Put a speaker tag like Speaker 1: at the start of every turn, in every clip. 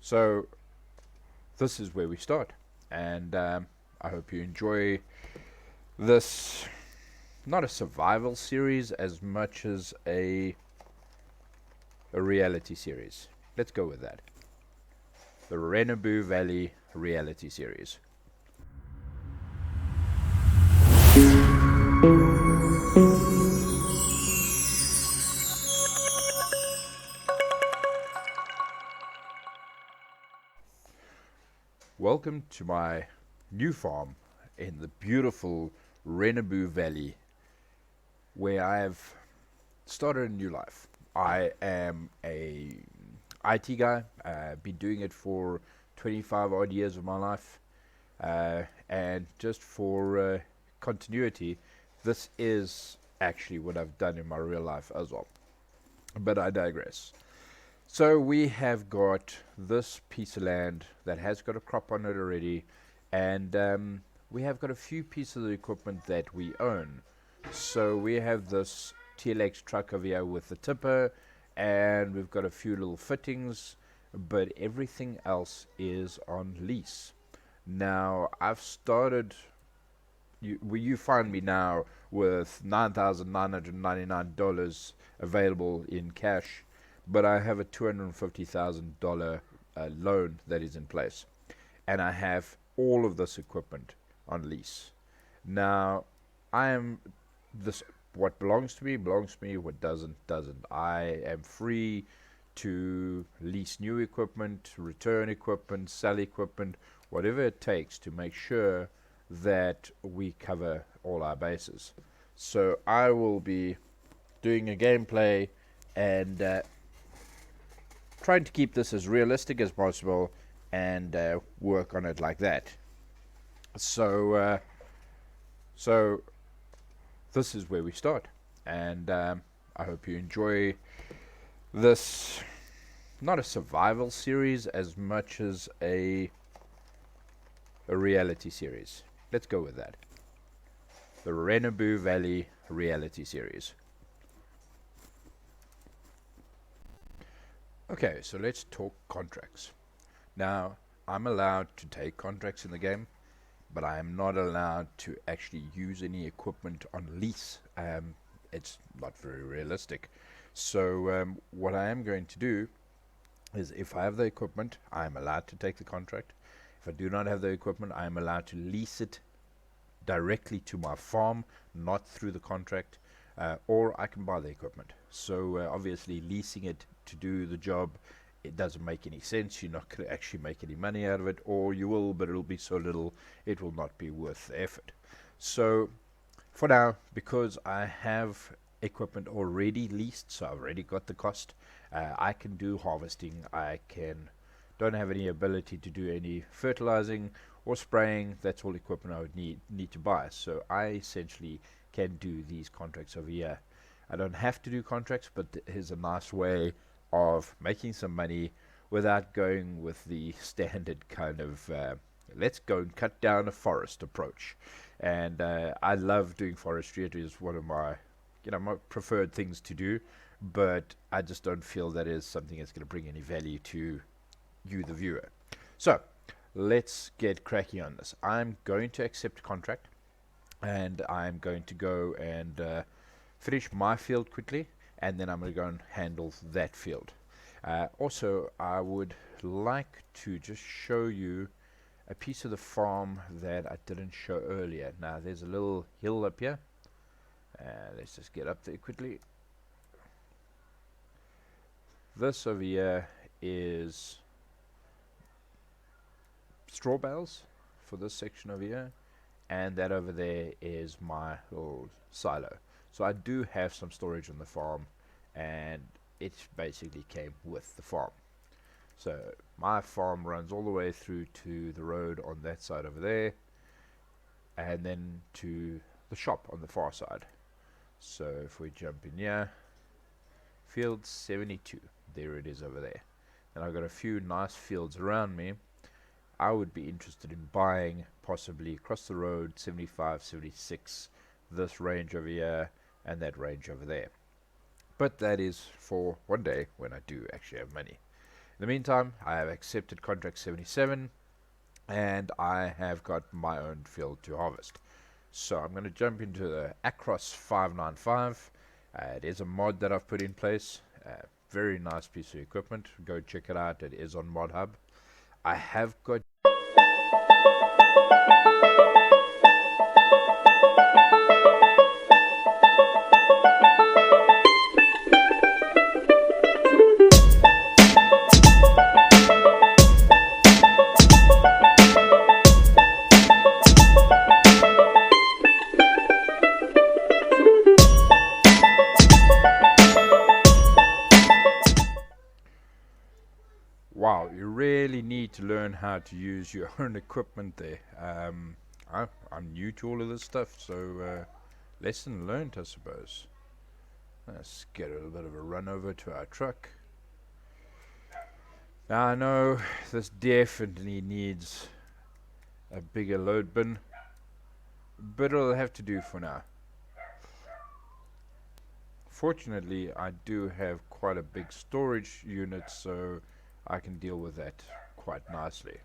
Speaker 1: So this is where we start, and I hope you enjoy this. Not a survival series as much as a reality series. Let's go with that. The Rennebu Valley reality series. Welcome to my new farm in the beautiful Rennebu Valley, where I have started a new life. I am a IT guy. I've been doing it for 25 odd years of my life. And just for continuity, this is actually what I've done in my real life as well. But I digress. So we have got this piece of land that has got a crop on it already, and we have got a few pieces of equipment that we own. So we have this TLX truck over here with the tipper, and we've got a few little fittings, but everything else is on lease. Now I've started. You find me now with $9,999 available in cash, but I have a $250,000 loan that is in place, and I have all of this equipment on lease. Now, I am this. What belongs to me belongs to me. What doesn't. I am free to lease new equipment, return equipment, sell equipment, whatever it takes to make sure that we cover all our bases. So I will be doing a gameplay and trying to keep this as realistic as possible and work on it like that. So so this is where we start, and I hope you enjoy this. Not a survival series as much as a reality series. Let's go with that. The Rennebu Valley reality series. Okay, so let's talk contracts. Now, I'm allowed to take contracts in the game, but I am not allowed to actually use any equipment on lease. It's not very realistic. So what I am going to do is, if I have the equipment, I am allowed to take the contract. If I do not have the equipment, I am allowed to lease it directly to my farm, not through the contract, or I can buy the equipment. So obviously leasing it to do the job, it doesn't make any sense. You're not going to actually make any money out of it, or you will, but it'll be so little it will not be worth the effort. So for now, because I have equipment already leased, so I've already got the cost, I can do harvesting. Don't have any ability to do any fertilizing or spraying. That's all equipment I would need to buy. So I essentially can do these contracts over here. I don't have to do contracts, but here's a nice way of making some money without going with the standard kind of let's go and cut down a forest approach. And I love doing forestry. It is one of my my preferred things to do, but I just don't feel that is something that's going to bring any value to you, the viewer. So let's get cracking on this. I'm going to accept contract, and I'm going to go and finish my field quickly, and then I'm going to go and handle that field. Also, I would like to just show you a piece of the farm that I didn't show earlier. Now, there's a little hill up here. Let's just get up there quickly. This over here is straw bales for this section over here, and that over there is my little silo. So I do have some storage on the farm, and it basically came with the farm. So my farm runs all the way through to the road on that side over there, and then to the shop on the far side. So if we jump in here, field 72, there it is over there. And I've got a few nice fields around me. I would be interested in buying possibly across the road 75, 76, this range over here and that range over there. But that is for one day when I do actually have money. the meantime, I have accepted contract 77 and I have got my own field to harvest. So I'm going to jump into the Acros 595. It is a mod that I've put in place. Very nice piece of equipment. Go check it out. It is on Mod Hub. I have got wow, you really need to learn how to use your own equipment there. I'm new to all of this stuff, so lesson learned, I suppose. Let's get a little bit of a run over to our truck. Now I know this definitely needs a bigger load bin, but it'll have to do for now. Fortunately, I do have quite a big storage unit, so I can deal with that quite nicely.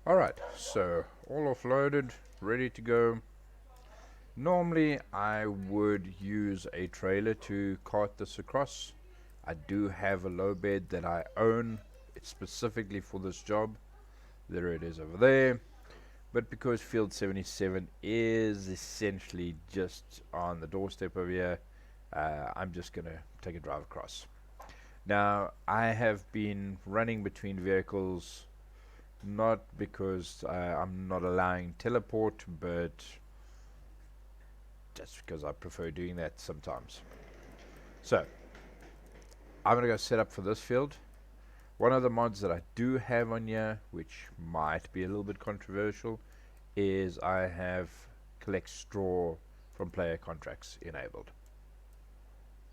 Speaker 1: Alright, so all offloaded, ready to go. Normally I would use a trailer to cart this across. I do have a low bed that I own. It's specifically for this job. There it is over there. But because field 77 is essentially just on the doorstep over here, I'm just going to take a drive across. Now I have been running between vehicles, not because I'm not allowing teleport, but just because I prefer doing that sometimes. So I'm going to go set up for this field. One of the mods that I do have on here, which might be a little bit controversial, is I have collect straw from player contracts enabled.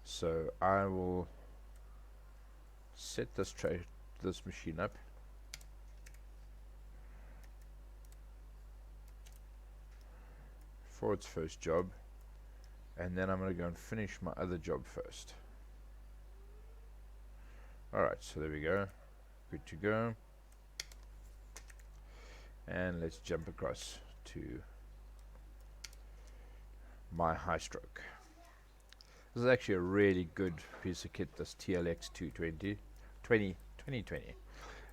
Speaker 1: So I will set this machine up. For its first job, and then I'm going to go and finish my other job first. Alright, so there we go. Good to go. And let's jump across to my high stroke. This is actually a really good piece of kit, this TLX 2020.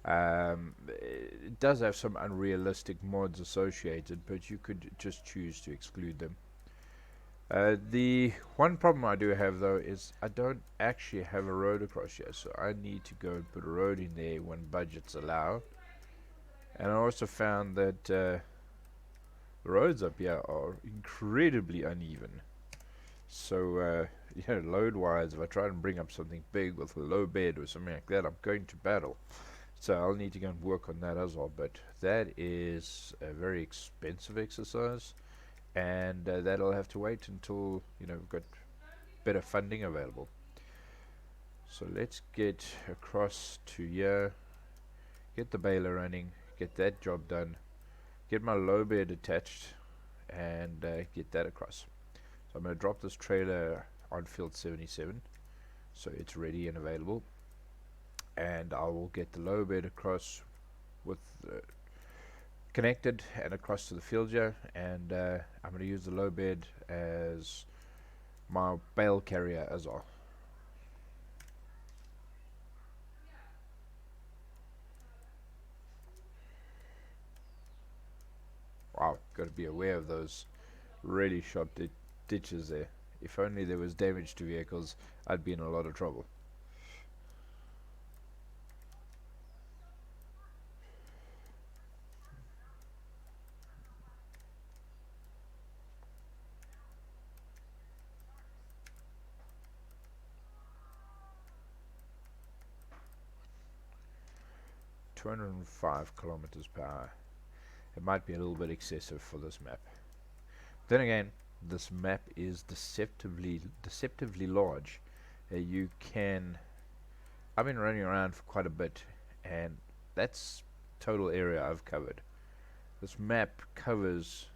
Speaker 1: It does have some unrealistic mods associated, but you could just choose to exclude them. The one problem I do have though is I don't actually have a road across here, so I need to go and put a road in there when budgets allow. And I also found that the roads up here are incredibly uneven. So load wise, if I try and bring up something big with a low bed or something like that, I'm going to battle. So I'll need to go and work on that as well, but that is a very expensive exercise, and that'll have to wait until we've got better funding available. So let's get across to here, get the baler running, get that job done, get my low bed attached, and get that across. So I'm going to drop this trailer on field 77 so it's ready and available, and I will get the low bed across with connected and across to the field here, and I'm going to use the low bed as my bale carrier as well. wow, got to be aware of those really sharp ditches there. If only there was damage to vehicles, I'd be in a lot of trouble. "205 kilometers per hour. It might be a little bit excessive for this map. Then again, this map is deceptively large. You can. I've been running around for quite a bit, and that's total area I've covered. This map covers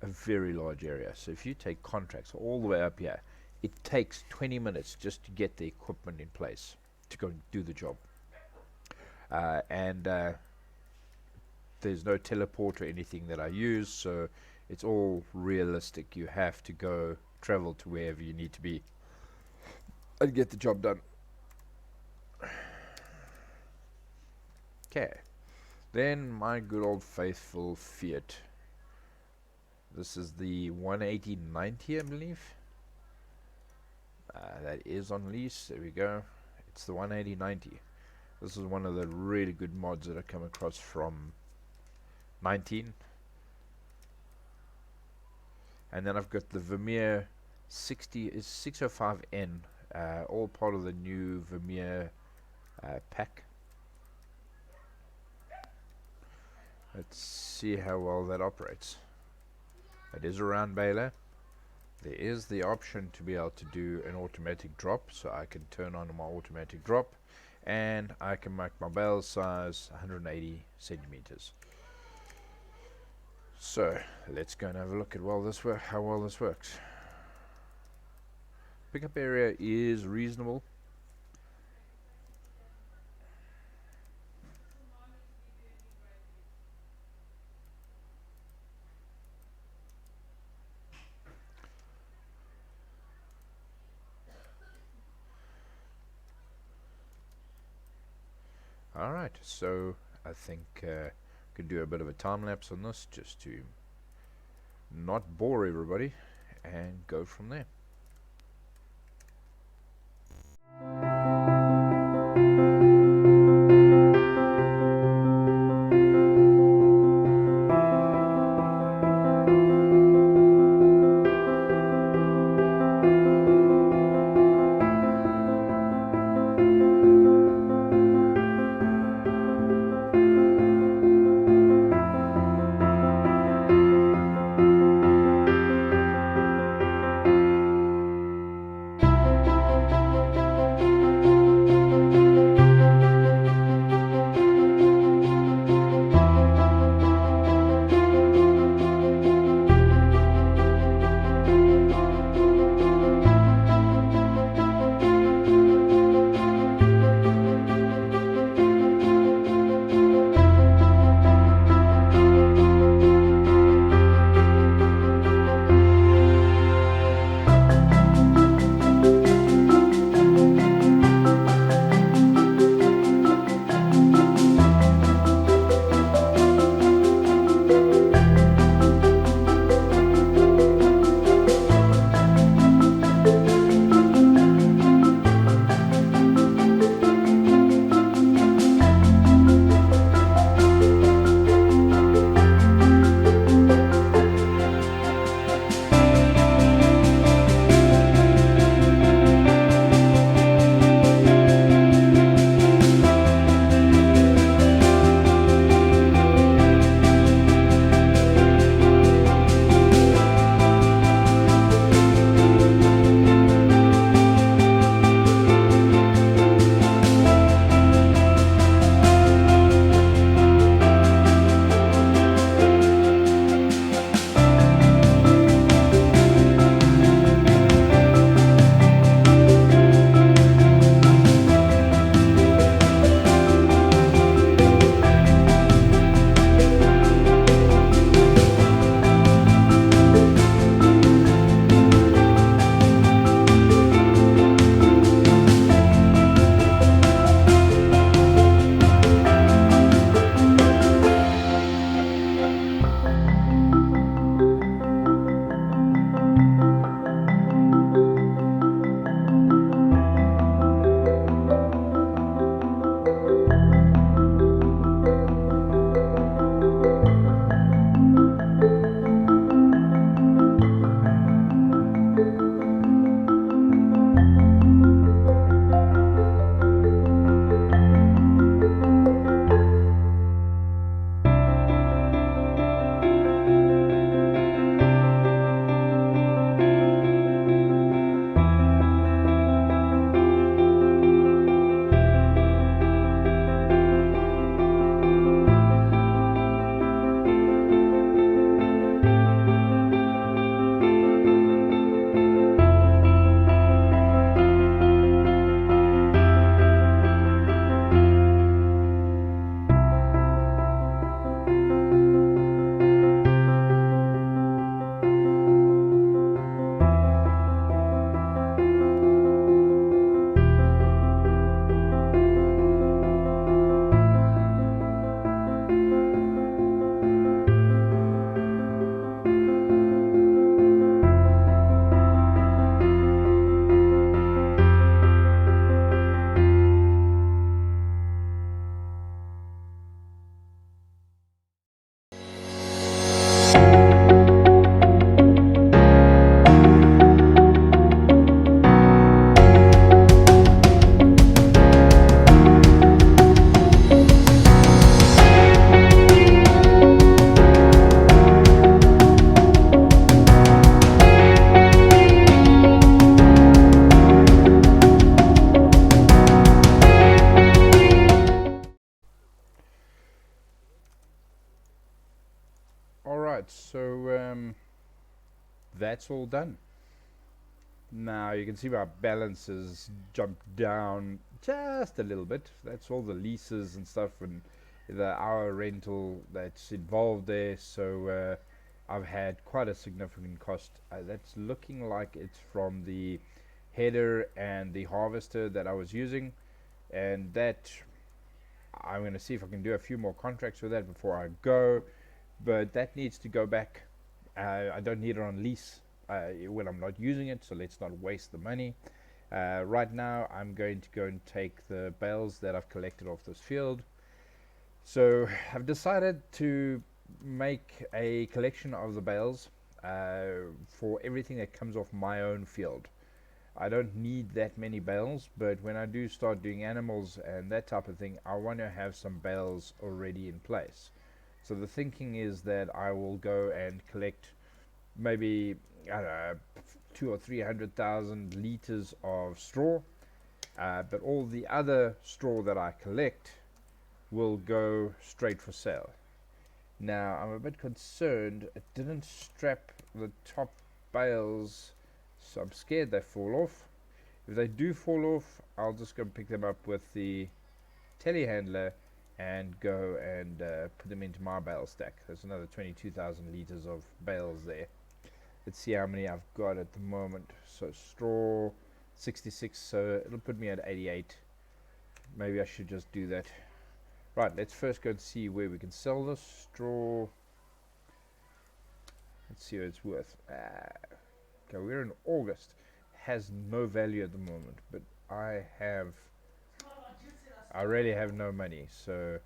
Speaker 1: a very large area. So if you take contracts all the way up here, it takes 20 minutes just to get the equipment in place to go and do the job. And there's no teleport or anything that I use, so it's all realistic. You have to go travel to wherever you need to be and get the job done. Okay, then my good old faithful Fiat. This is the 18090, I believe. That is on lease. There we go. It's the 18090. This is one of the really good mods that I come across from 19. And then I've got the Vermeer 605N, all part of the new Vermeer pack. Let's see how well that operates. It is a round baler. There is the option to be able to do an automatic drop, so I can turn on my automatic drop, and I can make my bale size 180 centimeters. So let's go and have a look at how well this works. Pickup area is reasonable. Alright, so I think could do a bit of a time lapse on this just to not bore everybody and go from there. that's all done. Now you can see my balances jumped down just a little bit. That's all the leases and stuff and the hour rental that's involved there. So I've had quite a significant cost. That's looking like it's from the header and the harvester that I was using, and that I'm going to see if I can do a few more contracts with that before I go, but that needs to go back. I don't need it on lease when I'm not using it, so let's not waste the money. Right now I'm going to go and take the bales that I've collected off this field. So I've decided to make a collection of the bales for everything that comes off my own field. I don't need that many bales, but when I do start doing animals and that type of thing, I want to have some bales already in place. So the thinking is that I will go and collect maybe, I don't know, 200,000 or 300,000 liters of straw, but all the other straw that I collect will go straight for sale. Now I'm a bit concerned it didn't strap the top bales, so I'm scared they fall off. If they do fall off, I'll just go pick them up with the telehandler and go and put them into my bale stack. There's another 22,000 liters of bales there. Let's see how many I've got at the moment. So straw 66, so it'll put me at 88. Maybe I should just do that. Right, let's first go and see where we can sell this straw. Let's see what it's worth. Okay, we're in August. Has no value at the moment, but I really have no money, so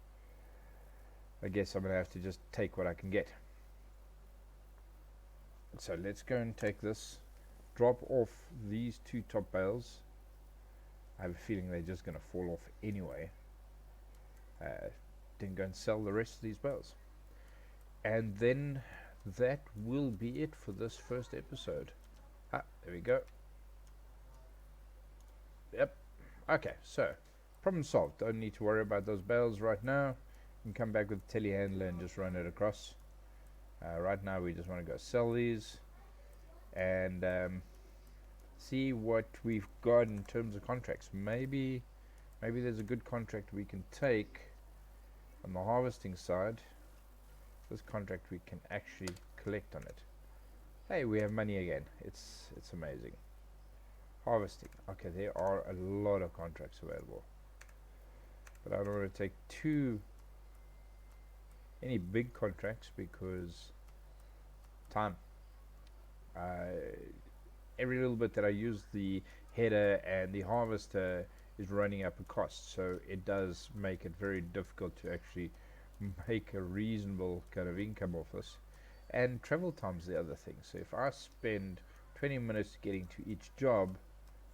Speaker 1: I guess I'm gonna have to just take what I can get. So let's go and take this, drop off these two top bales. I have a feeling they're just gonna fall off anyway. Then go and sell the rest of these bales, and then that will be it for this first episode. There we go. Yep. Okay, so problem solved. Don't need to worry about those bales right now. You can come back with the telehandler and just run it across. Right now we just want to go sell these and see what we've got in terms of contracts. Maybe there's a good contract we can take on the harvesting side. This contract we can actually collect on it. Hey, we have money again. It's amazing. Harvesting. Okay, there are a lot of contracts available, but I don't want to take any big contracts because time. Every little bit that I use the header and the harvester is running up a cost, so it does make it very difficult to actually make a reasonable kind of income off this. And travel time's the other thing. So if I spend 20 minutes getting to each job,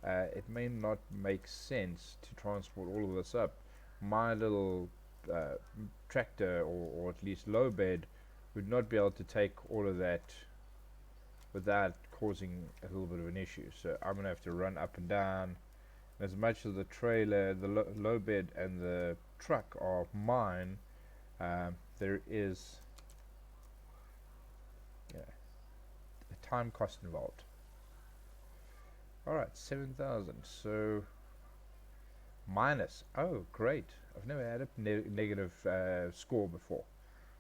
Speaker 1: it may not make sense to transport all of this up. My little tractor, or at least low bed, would not be able to take all of that without causing a little bit of an issue. So I'm gonna have to run up and down. As much as the trailer, the low bed and the truck are mine, there is a time cost involved. Alright, 7,000. So minus. Oh, great. I've never had a negative score before.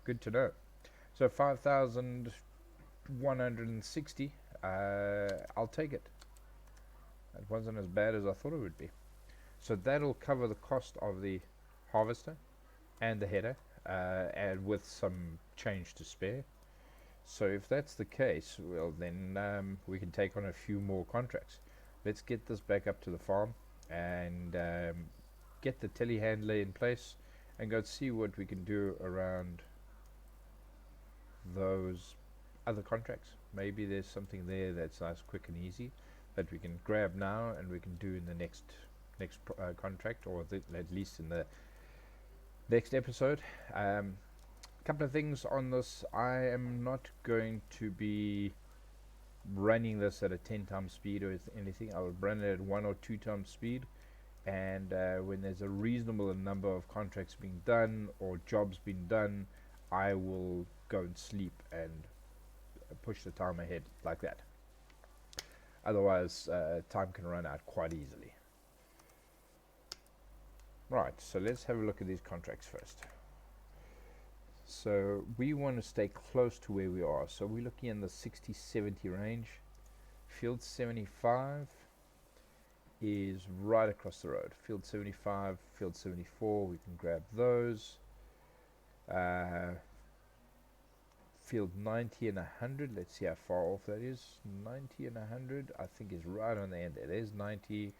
Speaker 1: Good to know. So 5,160. I'll take it. It wasn't as bad as I thought it would be. So that'll cover the cost of the harvester and the header, and with some change to spare. So if that's the case, well then we can take on a few more contracts. Let's get this back up to the farm and get the telehandler in place and go see what we can do around those other contracts. Maybe there's something there that's nice, quick and easy that we can grab now and we can do in the next contract, or at least in the next episode. Couple of things on this. I am not going to be running this at a 10 times speed or anything. I will run it at 1 or 2 times speed, and when there's a reasonable number of contracts being done or jobs being done, I will go and sleep and push the time ahead like that. Otherwise, time can run out quite easily. Right, so let's have a look at these contracts first. So we want to stay close to where we are. So we're looking in the 60-70 range. Field 75 is right across the road. Field 75, Field 74, we can grab those. Field 90 and 100, let's see how far off that is. 90 and 100, I think is right on the end there. There's 90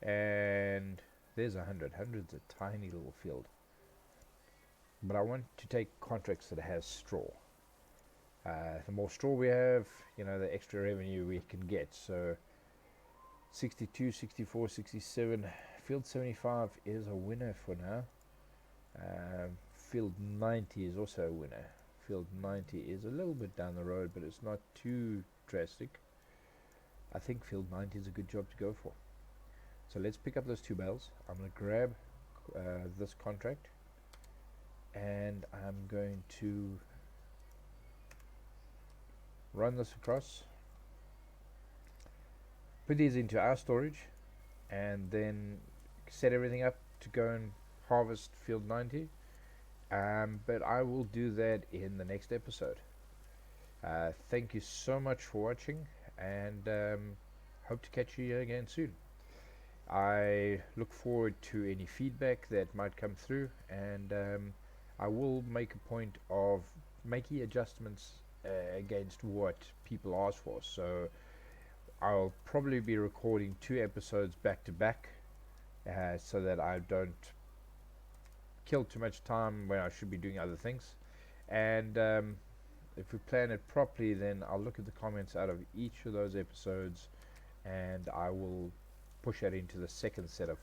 Speaker 1: and there's 100. 100's a tiny little field. But I want to take contracts that has straw. The more straw we have, the extra revenue we can get. So 62, 64, 67, Field 75 is a winner for now. Field 90 is also a winner. Field 90 is a little bit down the road, but it's not too drastic. I think Field 90 is a good job to go for. So let's pick up those 2 bales. I'm going to grab this contract, and I'm going to run this across, put these into our storage, and then set everything up to go and harvest Field 90. But I will do that in the next episode. Thank you so much for watching, and hope to catch you again soon. I look forward to any feedback that might come through, and I will make a point of making adjustments against what people ask for. So I'll probably be recording 2 episodes back to back, so that I don't kill too much time when I should be doing other things. And if we plan it properly, then I'll look at the comments out of each of those episodes, and I will push that into the second set of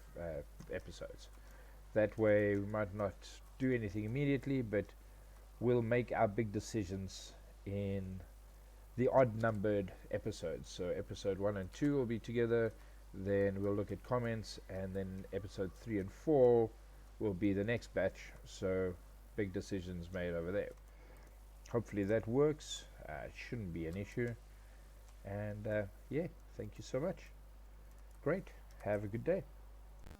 Speaker 1: episodes. That way we might not do anything immediately, but we'll make our big decisions in the odd numbered episodes. So episode 1 and 2 will be together, then we'll look at comments, and then episode 3 and 4 will be the next batch, so big decisions made over there. Hopefully that works. It shouldn't be an issue. And yeah, thank you so much. Great. Have a good day.